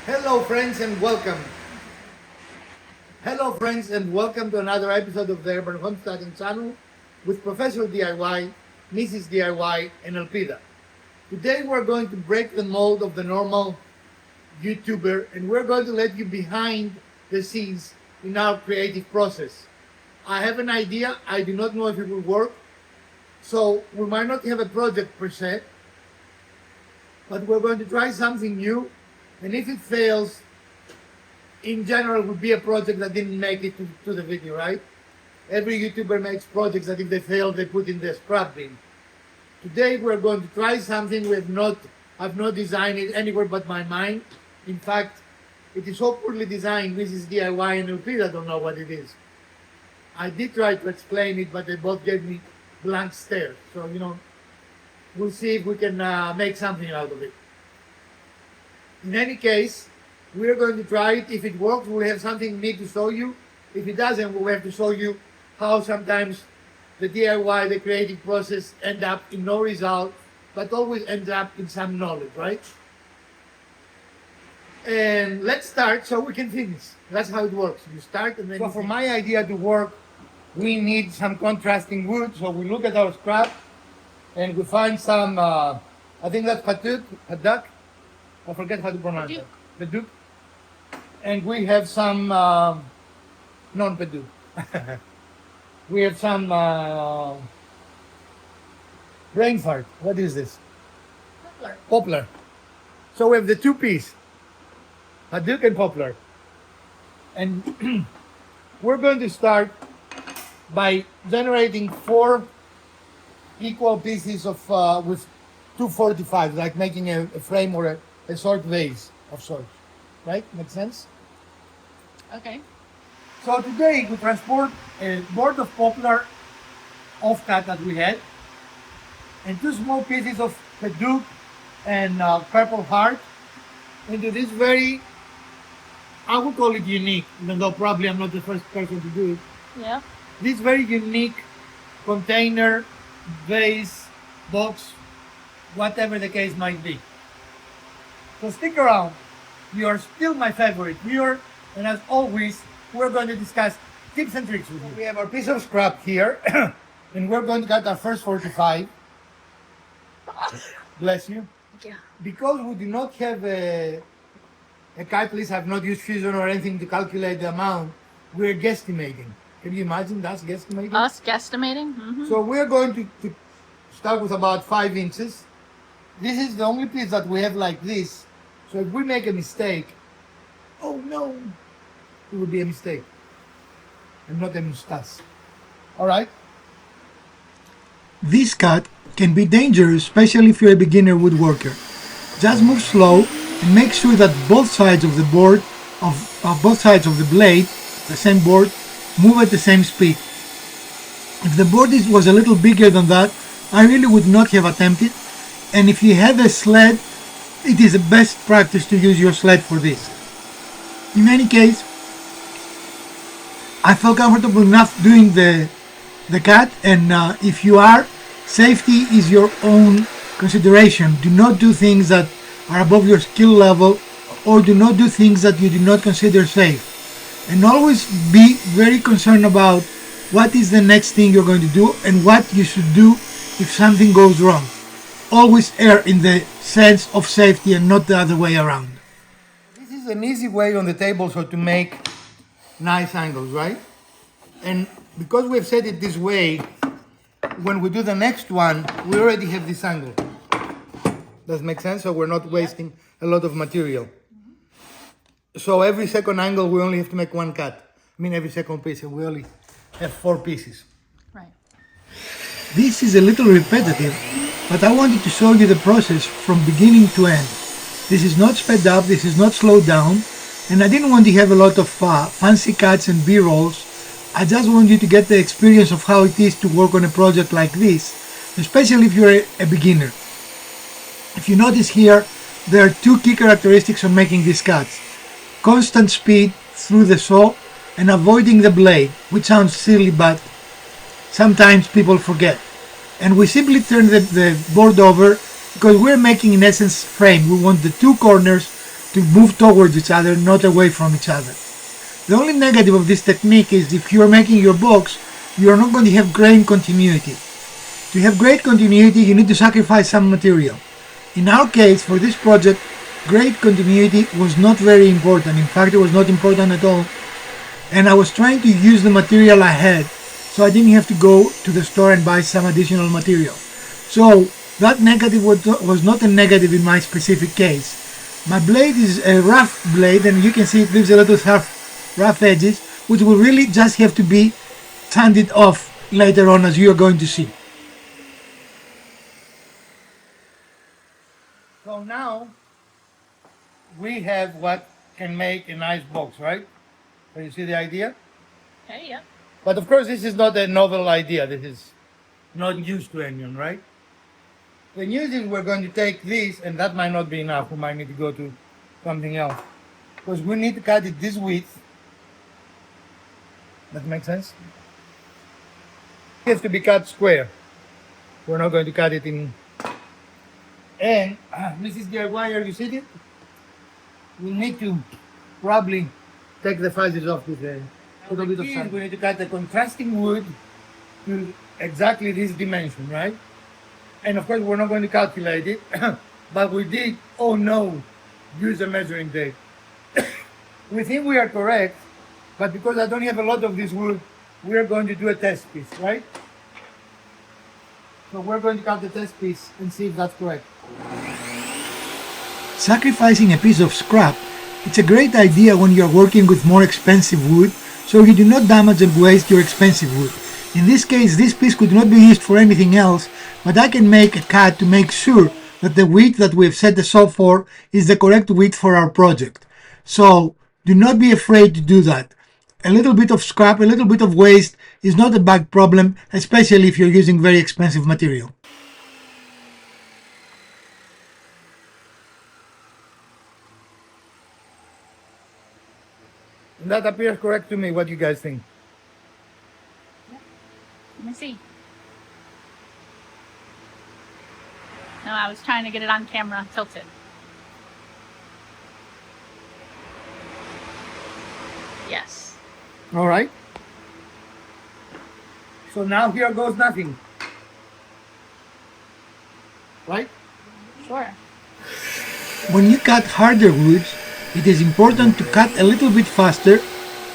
Hello friends and welcome. Hello friends and welcome to another episode of the Urban Homesteading channel with Professor DIY, Mrs. DIY and Elpida. Today we're going to break the mold of the normal YouTuber and we're going to let you behind the scenes in our creative process. I have an idea, I do not know if it will work, so we might not have a project per se, but we're going to try something new, and if it fails, in general, it would be a project that didn't make it to the video, right? Every YouTuber makes projects that if they fail, they put in the scrap bin. Today, we're going to try something I've not designed it anywhere but my mind. In fact, it is so poorly designed, Mrs. DIY and Elpida don't know what it is. I did try to explain it, but they both gave me blank stares. So, we'll see if we can make something out of it. In any case, we're going to try it. If it works, we'll have something neat to show you. If it doesn't, we'll have to show you how sometimes the DIY, the creative process, end up in no result, but always ends up in some knowledge, right? And let's start so we can finish. That's how it works. You start and then so for my idea to work, we need some contrasting wood. So we look at our scrap and we find some, I think that's haddock. I forget how to pronounce it. Paduk. And we have some non-paduk. We have some brain fart. What is this? Poplar. So we have the two-piece, haddock and poplar. And we're going to start by generating 4 equal pieces of with 245, like making a frame or a short vase of sorts, right? Make sense? Okay. So today we transport a board of poplar offcut that we had, and 2 small pieces of paduk and purple heart into this very, I would call it unique, even though probably I'm not the first person to do it. Yeah. This very unique container, vase, box, whatever the case might be. So stick around. You are still my favorite viewer, and as always, we're going to discuss tips and tricks with you. We have our piece of scrap here, and we're going to cut our first 45. Bless you. Yeah. Because we do not have a calculus, I've not used Fusion or anything to calculate the amount, we're guesstimating. Can you imagine that's guesstimating? Us guesstimating? Mm-hmm. So we're going to start with about 5 inches. This is the only piece that we have like this. So if we make a mistake, oh no, it would be a mistake and not a mustache. All right? This cut can be dangerous, especially if you're a beginner woodworker. Just move slow and make sure that both sides of the board, both sides of the blade, the same board, move at the same speed. If the board was a little bigger than that, I really would not have attempted. And if you have a sled, it is the best practice to use your sled for this. In any case, I felt comfortable enough doing the cut, and if you are, safety is your own consideration. Do not do things that are above your skill level, or do not do things that you do not consider safe. And always be very concerned about what is the next thing you're going to do and what you should do if something goes wrong. Always err in the sense of safety and not the other way around. This is an easy way on the table so to make nice angles, right? And because we've set it this way, when we do the next one, we already have this angle. Does it make sense? So we're not wasting a lot of material. So every second angle, we only have to make 1 cut. I mean, every second piece, and we only have 4 pieces. Right. This is a little repetitive, but I wanted to show you the process from beginning to end. This is not sped up, this is not slowed down, and I didn't want to have a lot of fancy cuts and B-rolls. I just want you to get the experience of how it is to work on a project like this, especially if you're a beginner. If you notice here, there are 2 key characteristics of making these cuts. Constant speed through the saw and avoiding the blade, which sounds silly, but sometimes people forget. And we simply turn the board over because we're making in essence frame. We want the 2 corners to move towards each other, not away from each other. The only negative of this technique is if you are making your box, you are not going to have great continuity. To have great continuity, you need to sacrifice some material. In our case, for this project, great continuity was not very important. In fact, it was not important at all. And I was trying to use the material I had, so I didn't have to go to the store and buy some additional material. So that negative was not a negative in my specific case. My blade is a rough blade, and you can see it leaves a lot of rough edges, which will really just have to be sanded off later on, as you are going to see. So now we have what can make a nice box, right? So you see the idea? Okay, yep. But of course, this is not a novel idea. This is not used to anyone, right? The news is we're going to take this, and that might not be enough. We might need to go to something else. Because we need to cut it this width. That makes sense? It has to be cut square. We're not going to cut it in. And Mrs. DIY, are you sitting? We need to probably take the fuzzies off with a little bit of sand. We need to cut the contrasting wood to exactly this dimension, right? And of course, we're not going to calculate it, but we did, oh no, use a measuring tape. We think we are correct, but because I don't have a lot of this wood, we are going to do a test piece, right? So we're going to cut the test piece and see if that's correct. Sacrificing a piece of scrap, it's a great idea when you are working with more expensive wood, so you do not damage and waste your expensive wood. In this case, this piece could not be used for anything else, but I can make a cut to make sure that the width that we have set the saw for is the correct width for our project. So do not be afraid to do that. A little bit of scrap, a little bit of waste is not a big problem, especially if you're using very expensive material. And that appears correct to me. What do you guys think? Let me see. No, I was trying to get it on camera tilted. Yes. All right. So now here goes nothing. Right? Sure. When you cut harder woods, it is important to cut a little bit faster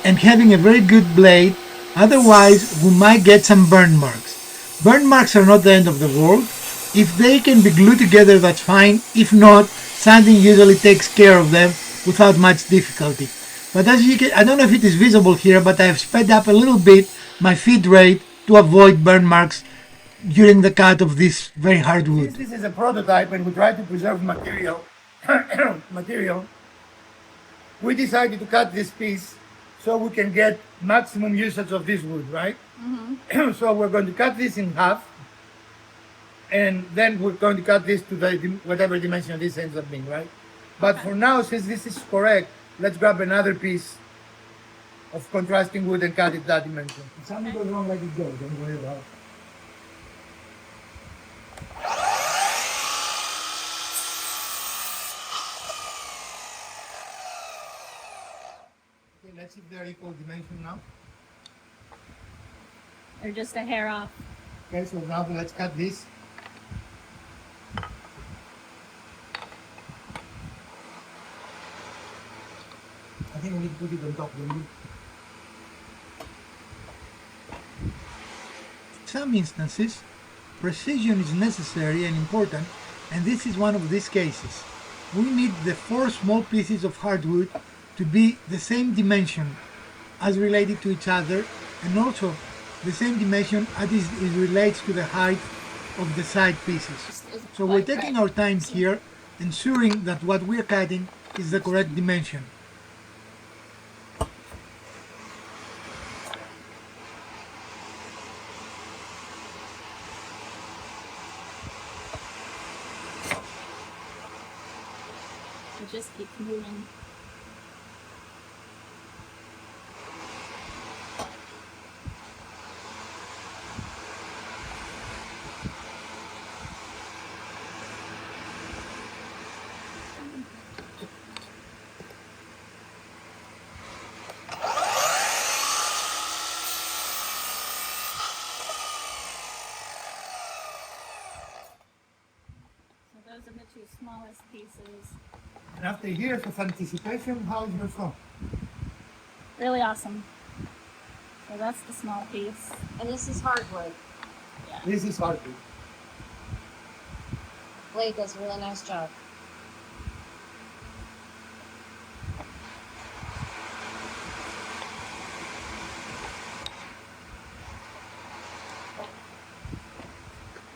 and having a very good blade, otherwise we might get some burn marks. Burn marks are not the end of the world. If they can be glued together, that's fine. If not, sanding usually takes care of them without much difficulty. But as you can, I don't know if it is visible here, but I have sped up a little bit my feed rate to avoid burn marks during the cut of this very hard wood. Since this is a prototype and we try to preserve material, we decided to cut this piece so we can get maximum usage of this wood, right? Mm-hmm. So we're going to cut this in half, and then we're going to cut this to the whatever dimension this ends up being, right? But for now, since this is correct, let's grab another piece of contrasting wood and cut it that dimension. If something goes wrong, let it go. Don't worry about it. Okay, let's see if they're equal dimension now. They're just a hair off. Okay, so now let's cut this. I think we need to put it on top of the wood. In some instances, precision is necessary and important, and this is one of these cases. We need the 4 small pieces of hardwood to be the same dimension as related to each other, and also the same dimension as it relates to the height of the side pieces. So we're taking our time here, ensuring that what we're cutting is the correct dimension. It just keeps moving. smallest pieces. And after years of anticipation, how is your song? Really awesome. So that's the small piece. And this is hardwood. Yeah. This is hardwood. Blade does a really nice job.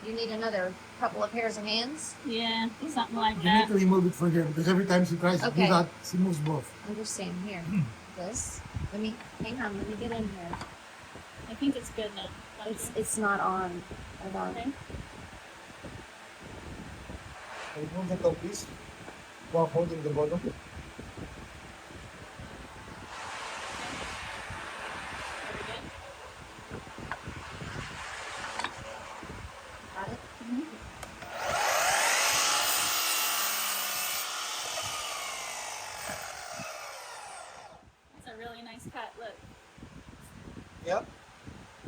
You need another couple of pairs of hands? Yeah, something like You that. need to remove it from here because every time she tries to do Okay. that, she moves both. Understand here. This. Hang on, let me get in here. I think it's good now. It's not on. Hold on. Okay. Remove the top piece while holding the bottom. Got it? That's a really nice cut. Look. Yep.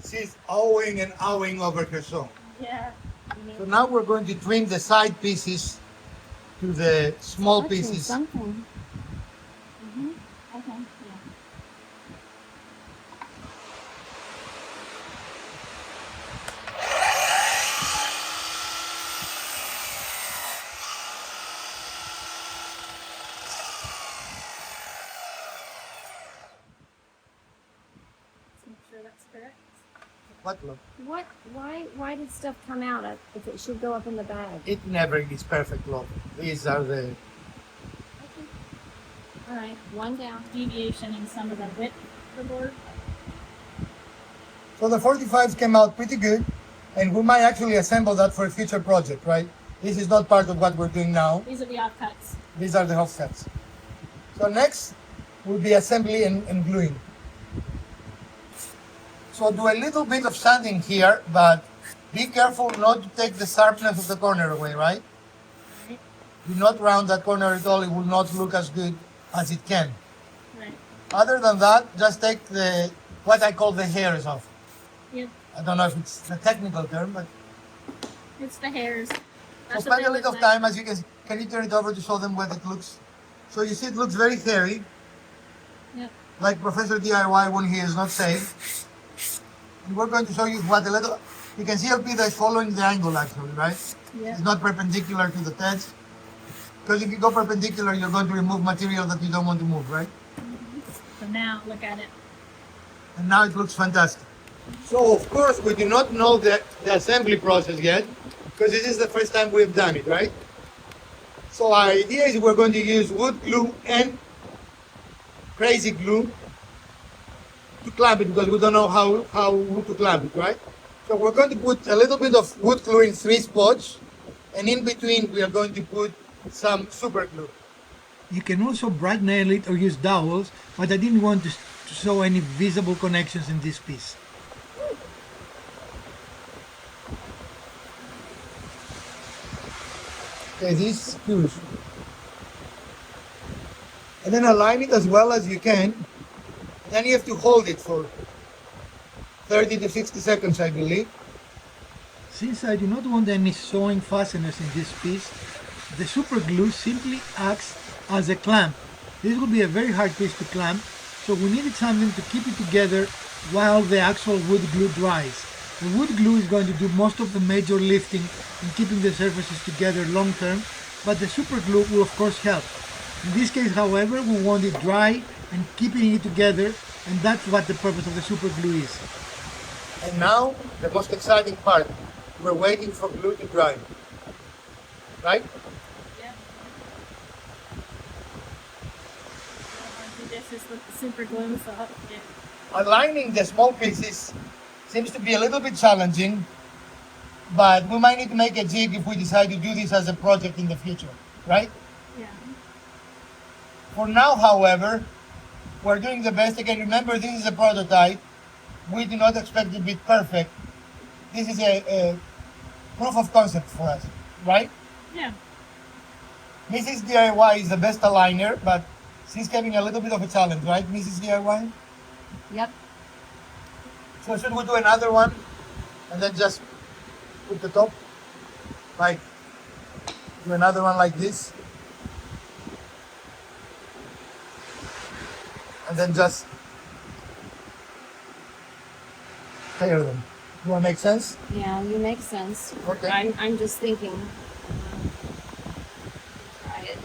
She's owing and owing over her song. Yeah. So now we're going to trim the side pieces to the small Touching pieces. something. Okay. Yeah. Let's make sure that's correct. What look? What? Why did stuff come out if it should go up in the bag? It never is perfect look. These are the All right, one down. Deviation in some of the width of the board. so the 45s came out pretty good, and we might actually assemble that for a future project, right? This is not part of what we're doing now. These are the offcuts. These are the offsets. So next will be assembly and gluing. So do a little bit of sanding here, but be careful not to take the sharpness of the corner away, right? Right. Do not round that corner at all. It will not look as good as it can. Right. Other than that, just take the what I call the hairs off. Yep. I don't know if it's the technical term, but It's the hairs. so That's what spend they a look little like. time as you can you turn it over to show them what it looks? So you see it looks very hairy, Yep. like Professor DIY when he is not safe. And we're going to show you what a little, you can see Alpida is following the angle actually, right? Yep. It's not perpendicular to the text. Because if you go perpendicular, you're going to remove material that you don't want to move, right? So now look at it. And now it looks fantastic. So of course we do not know the assembly process yet, because this is the first time we've done it, right? So our idea is we're going to use wood glue and crazy glue to clamp it, because we don't know how to clamp it, right? So we're going to put a little bit of wood glue in 3 spots, and in between we are going to put some super glue. You can also bright nail it or use dowels, but I didn't want to show any visible connections in this piece. Okay, these screws. And then align it as well as you can. Then you have to hold it for 30 to 60 seconds, I believe. Since I do not want any sewing fasteners in this piece, the super glue simply acts as a clamp. This will be a very hard piece to clamp, so we needed something to keep it together while the actual wood glue dries. The wood glue is going to do most of the major lifting in keeping the surfaces together long term, but the super glue will of course help. In this case, however, we want it dry and keeping it together, and that's what the purpose of the super glue is. And now, the most exciting part. We're waiting for glue to dry. Right? Yep. This is with the super glue, so yeah. Aligning the small pieces seems to be a little bit challenging, but we might need to make a jig if we decide to do this as a project in the future, right? Yeah. For now, however, we're doing the best again. Remember, this is a prototype. We do not expect it to be perfect. This is a proof of concept for us, right? Yeah. Mrs. DIY is the best aligner, but she's having a little bit of a challenge, right, Mrs. DIY? Yep. So should we do another one and then just put the top like Do another one like this. And then just pair them. Do that make sense? Yeah, you make sense. Okay. I'm just thinking. Try it.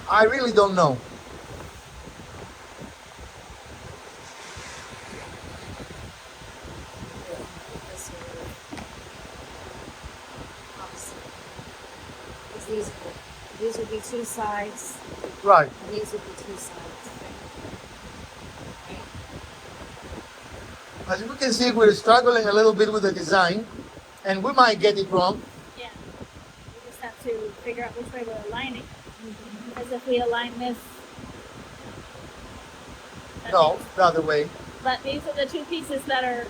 I really don't know. This way. Opposite. 'Cause these would be two sides, Right. and these would be two sides. Right? As you can see, we're struggling a little bit with the design, and we might get it wrong. Yeah. We just have to figure out which way we're aligning. Because if we align this. that No, means- the other way. But these are the two pieces that are.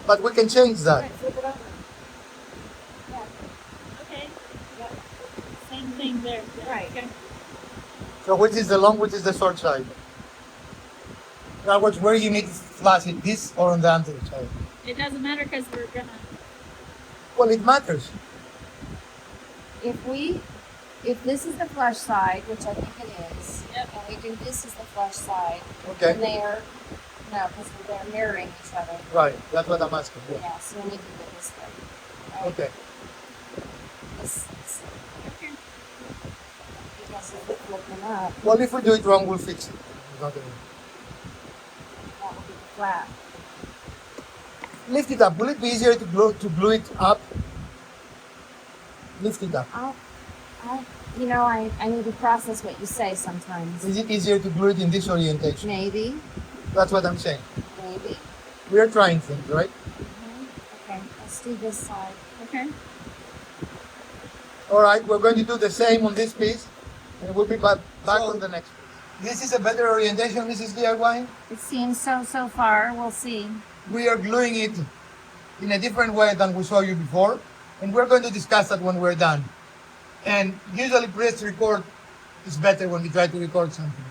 But we can change that. Right, flip it over. Yeah. Okay. Yep. Same thing there. Yeah, Right. Okay. So which is the long, which is the short side? In other words, where you need to flash it, this or on the other side? It doesn't matter because we're gonna. Well, it matters. If this is the flush side, which I think it is, Yep. and we do this as the flush side, Okay. and they're because they're mirroring each other. Right. That's what I'm asking. Yeah. Yeah, so we need to go this way. Right? Okay. This, Okay. because if we flip them up, Well, if we do it wrong, we'll fix it. Not a- that will be flat. Lift it up. Will it be easier to glue it up? Lift it up. I need to process what you say sometimes. Is it easier to glue it in this orientation? Maybe, That's what I'm saying. maybe. We are trying things, right? Okay, let's do this side. Okay. All right, we're going to do the same on this piece, and we'll be back on the next piece. This is a better orientation, Mrs. DIY. It seems so far. We'll see. We are gluing it in a different way than we saw you before, and we're going to discuss that when we're done. And usually press record is better when we try to record something.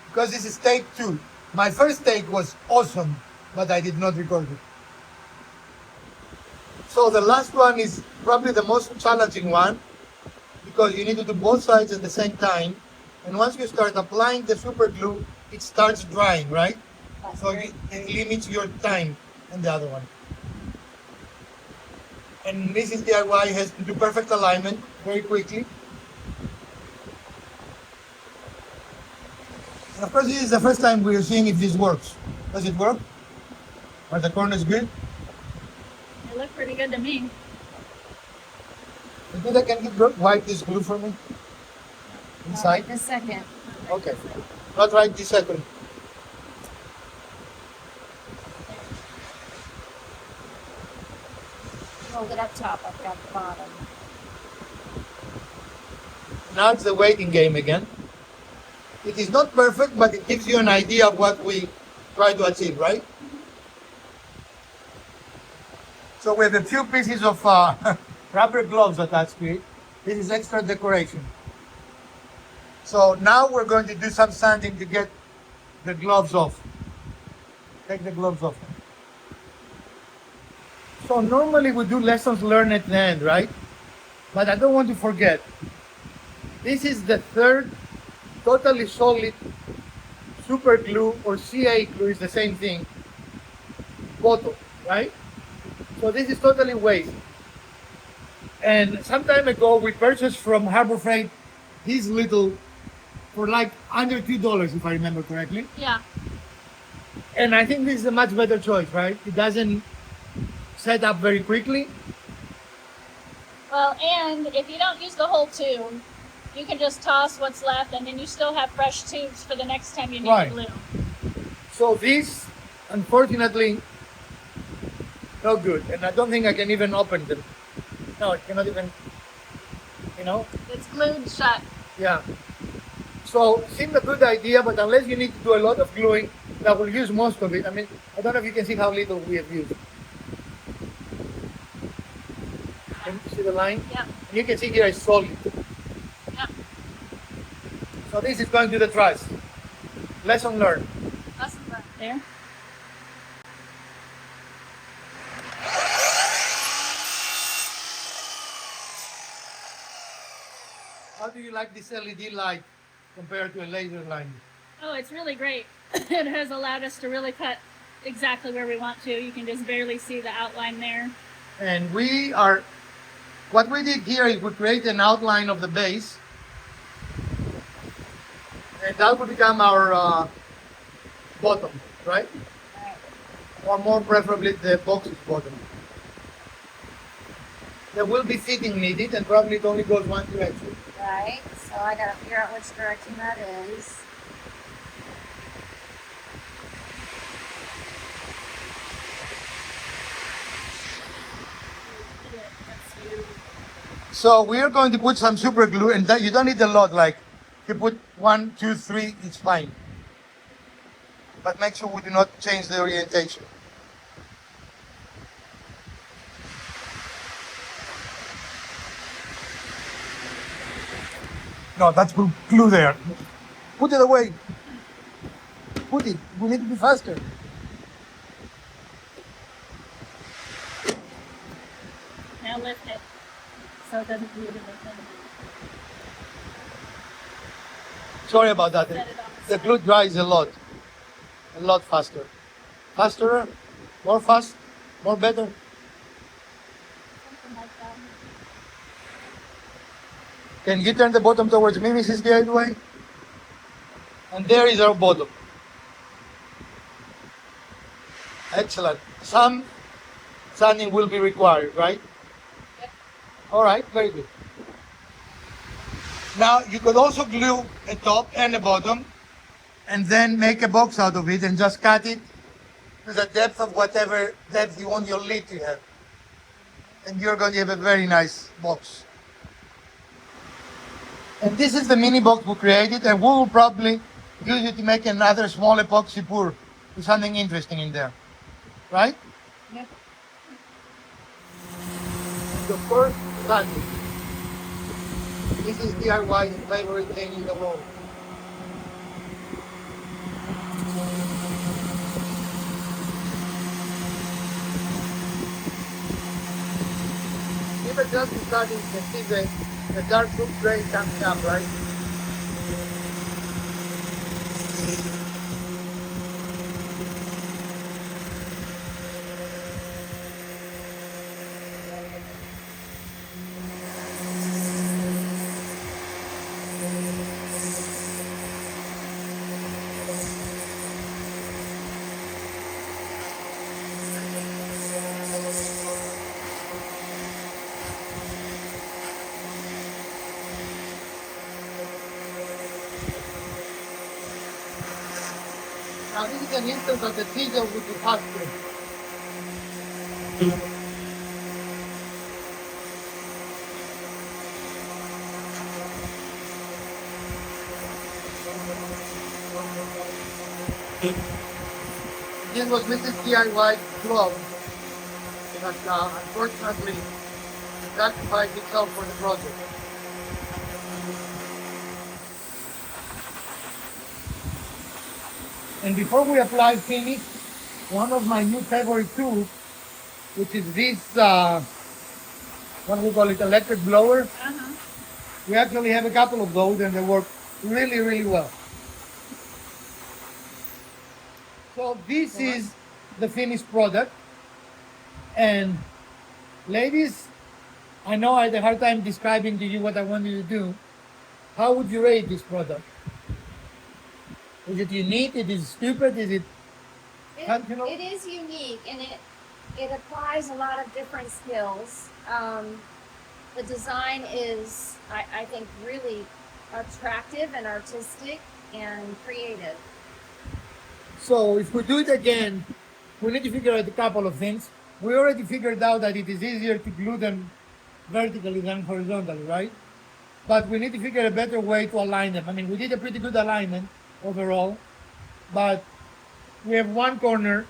Because this is take 2. My first take was awesome, but I did not record it. So the last one is probably the most challenging one, because you need to do both sides at the same time. And once you start applying the super glue, it starts drying, right? So it limits your time on the other one. And Mrs. DIY has to do perfect alignment very quickly. And of course, this is the first time we are seeing if this works. Does it work? Are the corners good? It looked pretty good to me. Can you wipe this glue for me? Inside? Right, a second. Okay. Not right this second. Hold it up top. I've got the bottom. Now it's the waiting game again. It is not perfect, but it gives you an idea of what we try to achieve, right? So we have a few pieces of rubber gloves attached to it. This is extra decoration. So now we're going to do some sanding to get the gloves off. Take the gloves off. So normally we do lessons learned at the end, right? But I don't want to forget. This is the third totally solid super glue, or CA glue is the same thing, bottle, right? So this is totally waste. And some time ago we purchased from Harbor Freight these little for like under $2 if I remember correctly. Yeah. And I think this is a much better choice, right? It doesn't set up very quickly. Well, and if you don't use the whole tube, you can just toss what's left, and then you still have fresh tubes for the next time you need Right. glue. So this, unfortunately, no good. And I don't think I can even open them. No, I cannot even, It's glued shut. yeah. So seemed a good idea, but unless you need to do a lot of gluing, that will use most of it. I mean, I don't know if you can see how little we have used. Can you see the line? Yeah. And you can see here it's solid. Yeah. So this is going to the trash. Lesson learned. Awesome. There. do you like this LED light compared to a laser light? Oh, it's really great. It has allowed us to really cut exactly where we want to. You can just barely see the outline there. And what we did here is we create an outline of the base, and that will become our bottom, right? Or more preferably the box's bottom. There will be seating needed, and probably it only goes one direction. Right. So I gotta figure out which direction that is. So we are going to put some super glue, and that you don't need a lot. Like you put 1, 2, 3, it's fine. But make sure we do not change the orientation. No, that's glue there. Put it away. Put it. We need to be faster. Now lift it so it doesn't move in the thing. Sorry about that. Set it on The the glue dries a lot faster. Faster, more fast, more better. Something like that. Can you turn the bottom towards me, Mrs. Gateway? And there is our bottom. Excellent. Some sanding will be required, right? Yep. All right, very good. Now you could also glue a top and a bottom and then make a box out of it and just cut it to the depth of whatever depth you want your lid to have. And you're going to have a very nice box. And this is the mini box we created, and we will probably use it to make another small epoxy pour with something interesting in there. Right? Yep. The first sanding. This is DIY's favorite thing in the world. Even just starting, you can see the dark blue gray coming up, right? Now this is an instance that the teacher would be faster. This was Mrs. DIY glove, but unfortunately sacrificed itself for the project. And before we apply finish, one of my new favorite tools, which is this, what do we call it, electric blower. Uh-huh. We actually have a couple of those and they work really, really well. So this is the finished product. And ladies, I know I had a hard time describing to you what I want you to do. How would you rate this product? Is it unique? Is it stupid? Is it functional? It is unique, and it applies a lot of different skills. The design is, I think, really attractive and artistic and creative. So if we do it again, we need to figure out a couple of things. We already figured out that it is easier to glue them vertically than horizontally, right? But we need to figure a better way to align them. I mean, we did a pretty good alignment overall, but we have one corner.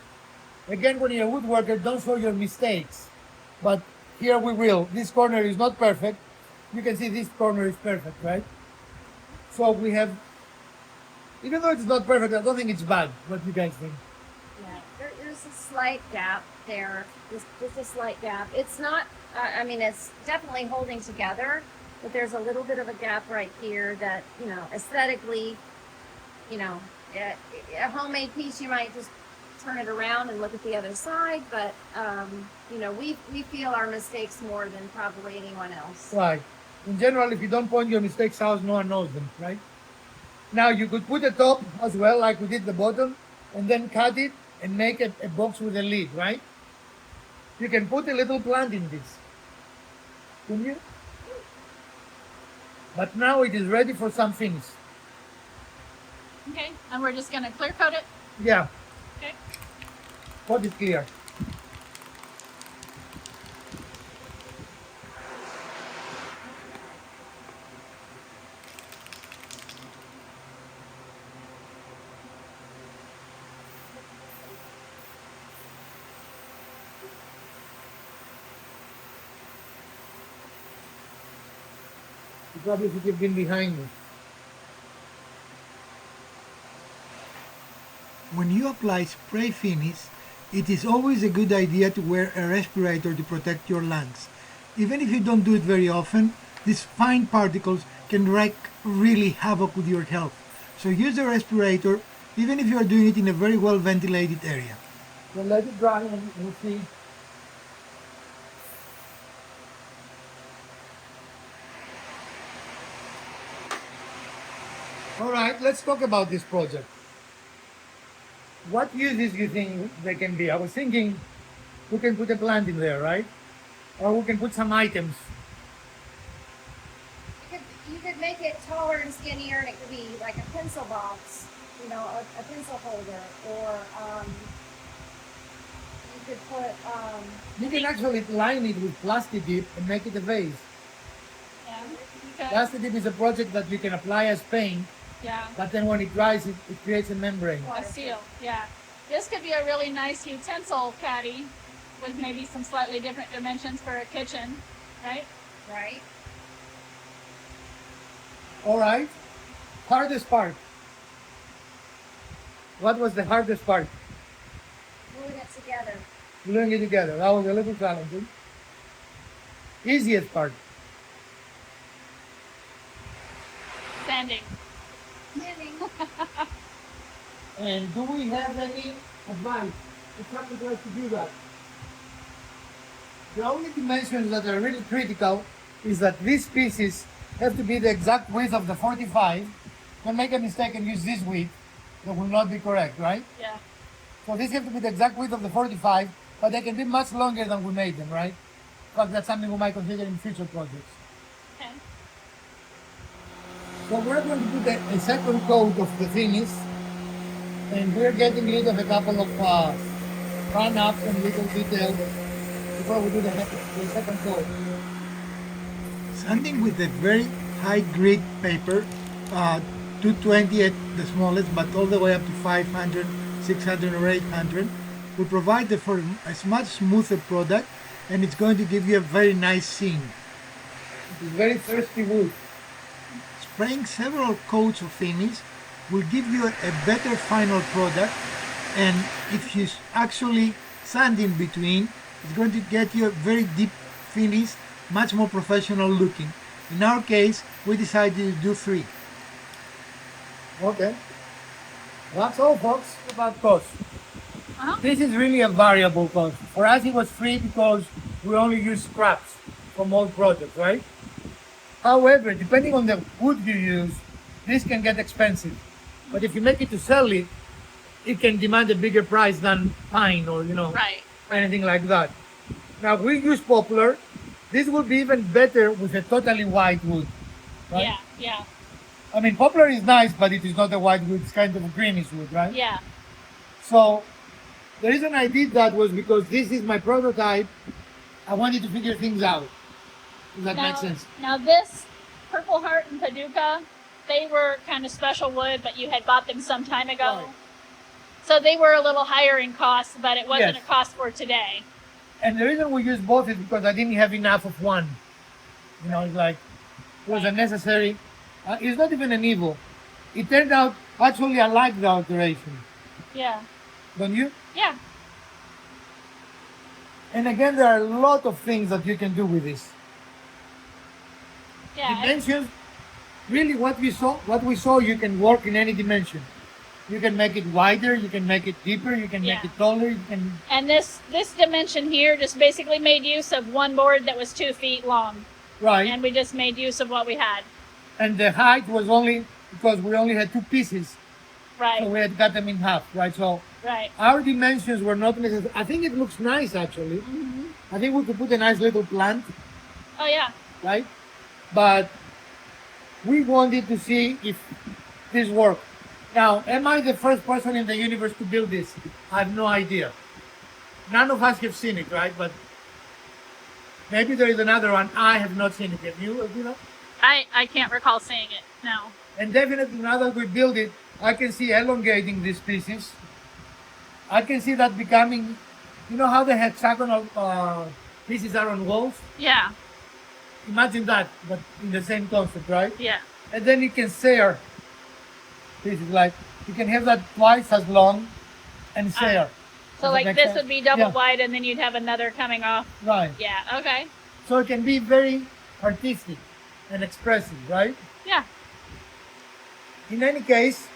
Again, when you're a woodworker, don't show your mistakes. But here we will. This corner is not perfect. You can see this corner is perfect, right? So we have, even though it's not perfect, I don't think it's bad. What do you guys think? Yeah, there's a slight gap there, just a slight gap. It's not, I mean, it's definitely holding together, but there's a little bit of a gap right here that, you know, aesthetically, you know, a homemade piece, you might just turn it around and look at the other side, but, you know, we feel our mistakes more than probably anyone else. Right. In general, if you don't point your mistakes out, no one knows them, right? Now you could put a top as well, like we did the bottom, and then cut it and make a box with a lid, right? You can put a little plant in this. Can you? But now it is ready for some things. Okay, and we're just gonna clear coat it. Yeah, Okay. what is clear? You probably should have been behind me. When you apply spray finish, it is always a good idea to wear a respirator to protect your lungs. Even if you don't do it very often, these fine particles can wreak really havoc with your health. So use a respirator even if you are doing it in a very well ventilated area. So let it dry and we'll see. All right, let's talk about this project. What uses you think they can be? I was thinking we can put a plant in there, right? Or we can put some items. You could make it taller and skinnier, and it could be like a pencil box, you know, a pencil holder, or you could put You can actually line it with plastic dip and make it a vase. Yeah. Okay. Plastic dip is a project that you can apply as paint, Yeah. but then when it dries, it creates a membrane. A seal. Yeah. This could be a really nice utensil caddy with maybe some slightly different dimensions for a kitchen, right? right. All right. Hardest part. What was the hardest part? Gluing it together. Gluing it together. That was a little challenging. Easiest part. Sanding. Knitting. And do we have any advice to someone like to do that? The only dimensions that are really critical is that these pieces have to be the exact width of the 45. Don't make a mistake and use this width. That will not be correct, right? Yeah. So these have to be the exact width of the 45, but they can be much longer than we made them, right? But that's something we might consider in future projects. Okay. So we're going to put a second coat of the finish, and we're getting rid of a couple of run-ups and little details before we do the second coat. Sanding with a very high grit paper, 220 at the smallest, but all the way up to 500, 600 or 800, will provide for a much smoother product, and it's going to give you a very nice seam. It is very thirsty wood. Spraying several coats of finish will give you a better final product, and if you actually sand in between, it's going to get you a very deep finish, much more professional looking. In our case, we decided to do 3. Okay. That's all, folks, about cost. Uh-huh. This is really a variable cost. For us, it was free because we only use scraps from old projects, right? However, depending on the wood you use, this can get expensive. But if you make it to sell it, it can demand a bigger price than pine or, Right. anything like that. Now, we use poplar. This will be even better with a totally white wood, right? Yeah. Yeah. I mean, poplar is nice, but it is not a white wood. It's kind of a greenish wood, right? Yeah. So the reason I did that was because this is my prototype. I wanted to figure things out. Does that make sense? Now this Purple Heart and Paducah, they were kind of special wood, but you had bought them some time ago. Right. So they were a little higher in cost, but it wasn't Yes. a cost for today. And the reason we used both is because I didn't have enough of one. It's like, it was unnecessary. It's not even an evil. It turned out, actually, I like the alteration. Yeah. Don't you? Yeah. And again, there are a lot of things that you can do with this. Yeah. Dimensions, really what we saw, you can work in any dimension. You can make it wider, you can make it deeper, you can make Yeah. it taller, you can, And this dimension here just basically made use of one board that was 2 feet long, right? and we just made use of what we had. And the height was only because we only had 2 pieces, Right. so we had cut them in half, right? So Right. our dimensions were not necessary. I think it looks nice actually. I think we could put a nice little plant, Oh yeah. right? But we wanted to see if this worked. Now, am I the first person in the universe to build this? I have no idea. None of us have seen it, right? But maybe there is another one. I have not seen it. Have you, Elvira? I can't recall seeing it. No. And definitely now that we build it, I can see elongating these pieces. I can see that becoming, you know how the hexagonal pieces are on walls? Yeah. Imagine that, but in the same concept, right? Yeah. And then you can sear pieces, like you can have that twice as long and sear. So Does that like make this sense? would be double Yeah. wide, and then you'd have another coming off. Right. Yeah. Okay. So it can be very artistic and expressive, right? Yeah. In any case,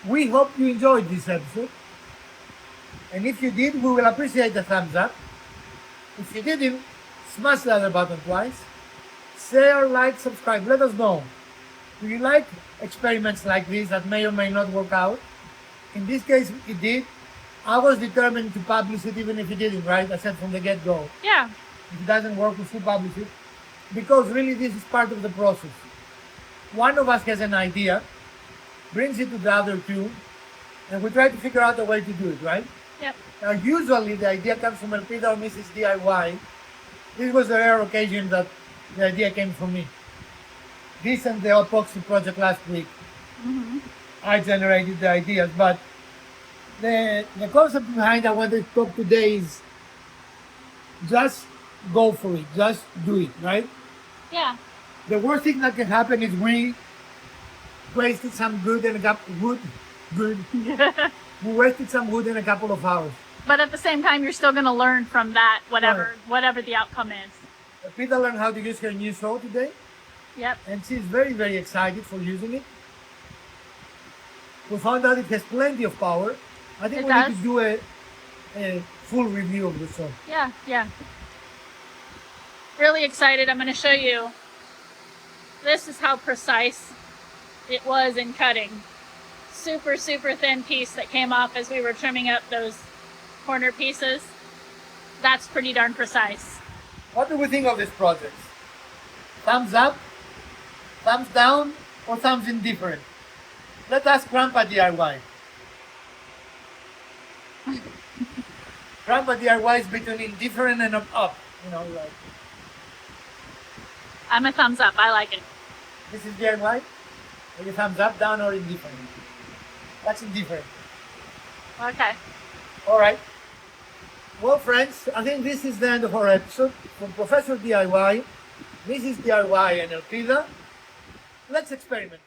we hope you enjoyed this episode. And if you did, we will appreciate the thumbs up. If you didn't, smash the other button twice. Share, like, subscribe. Let us know. Do you like experiments like this that may or may not work out? In this case, it did. I was determined to publish it even if it didn't, right? I said from the get-go. Yeah. If it doesn't work, we should publish it. Because really this is part of the process. One of us has an idea, brings it to the other two, and we try to figure out a way to do it, right? Yep. Now usually the idea comes from Elpida or Mrs. DIY. This was a rare occasion that the idea came from me. This and the epoxy project last week. I generated the ideas, but the concept behind I want to talk today is just go for it, just do it, right? Yeah. The worst thing that can happen is we wasted some wood and we wasted some wood in a couple of hours. But at the same time, you're still going to learn from that, whatever the outcome is. Peter learned how to use her new saw today, Yep. and she's very, very excited for using it. We found out it has plenty of power. I think It we does. need to do a full review of the saw. Yeah. Yeah. Really excited. I'm going to show you. This is how precise it was in cutting. Super, super thin piece that came off as we were trimming up those corner pieces. That's pretty darn precise. What do we think of this project? Thumbs up, thumbs down, or thumbs indifferent? Let's ask Grandpa DIY. Grandpa DIY is between indifferent and up. You know, like I'm a thumbs up. I like it. this is DIY. Are you thumbs up, down, or indifferent? That's indifferent. Okay. All right. Well, friends, I think this is the end of our episode. From Professor DIY, Mrs. DIY, and Elpida, let's experiment.